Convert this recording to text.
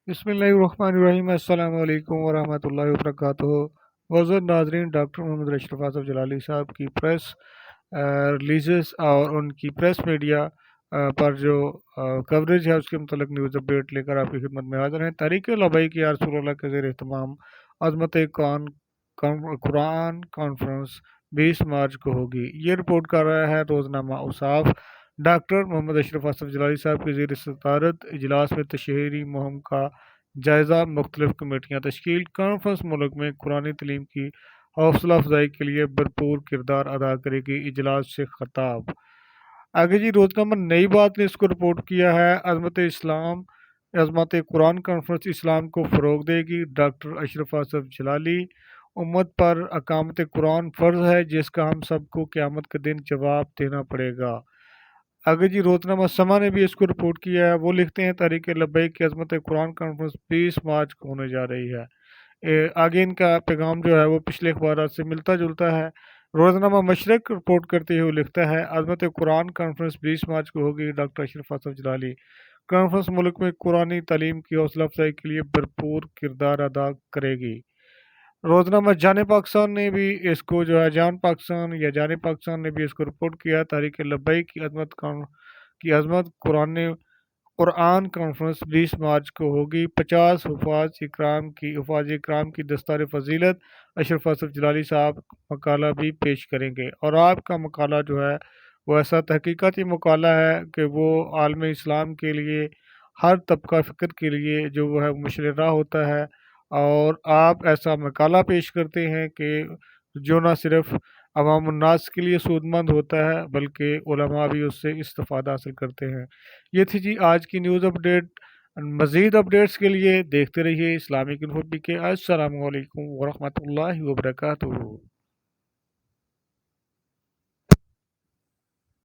بسم اللہ الرحمن الرحیم، السلام علیکم ورحمۃ اللہ وبرکاتہ۔ معزز ناظرین، ڈاکٹر محمد اشرف اعظم جلالی صاحب کی پریس ریلیزز اور ان کی پریس میڈیا پر جو کوریج ہے اس کے متعلق نیوز اپڈیٹ لے کر آپ کی خدمت میں حاضر ہیں۔ تحریک لبیک کی رسول اللہ کے زیر اہتمام عظمت قرآن کانفرنس 20 مارچ کو ہوگی۔ یہ رپورٹ کر رہا ہے روزنامہ اوصاف۔ ڈاکٹر محمد اشرف اعظم جلالی صاحب کے زیر صدارت اجلاس میں تشہیری مہم کا جائزہ، مختلف کمیٹیاں تشکیل، کانفرنس ملک میں قرآنی تعلیم کی حوصلہ افزائی کے لیے بھرپور کردار ادا کرے گی، اجلاس سے خطاب۔ آگے جی روزنامہ نئی بات نے اس کو رپورٹ کیا ہے، عظمت قرآن کانفرنس اسلام کو فروغ دے گی۔ ڈاکٹر اشرف اعظم جلالی: امت پر اقامت قرآن فرض ہے جس کا ہم سب کو قیامت کے دن جواب دینا پڑے گا۔ آگے جی روزنامہ سما نے بھی اس کو رپورٹ کیا ہے، وہ لکھتے ہیں تحریک لبیک کی عظمت قرآن کانفرنس 20 مارچ کو ہونے جا رہی ہے۔ آگے ان کا پیغام جو ہے وہ پچھلے اخبارات سے ملتا جلتا ہے۔ روزنامہ مشرق رپورٹ کرتے ہوئے لکھتا ہے، عظمت قرآن کانفرنس 20 مارچ کو ہوگی۔ ڈاکٹر اشرف اعظم جلالی: کانفرنس ملک میں قرآنی تعلیم کی حوصلہ افزائی کے لیے بھرپور کردار ادا کرے گی۔ روزنامہ جان پاکستان نے بھی اس کو جو ہے جان پاکستان نے بھی اس کو رپورٹ کیا۔ تحریک لبیک کی عظمت قرآن کانفرنس 20 مارچ کو ہوگی۔ 50 حفاظ اکرام کی دستار فضیلت اشرف اعظم جلالی صاحب مقالہ بھی پیش کریں گے، اور آپ کا مقالہ جو ہے وہ ایسا تحقیقاتی مقالہ ہے کہ وہ عالم اسلام کے لیے، ہر طبقہ فکر کے لیے جو وہ ہے مشرح راہ ہوتا ہے، اور آپ ایسا مقالہ پیش کرتے ہیں کہ جو نہ صرف عوام الناس کے لیے سود مند ہوتا ہے بلکہ علماء بھی اس سے استفادہ حاصل کرتے ہیں۔ یہ تھی جی آج کی نیوز اپڈیٹ۔ مزید اپڈیٹس کے لیے دیکھتے رہیے اسلامک انفو پی کے۔ السلام علیکم ورحمۃ اللہ وبرکاتہ۔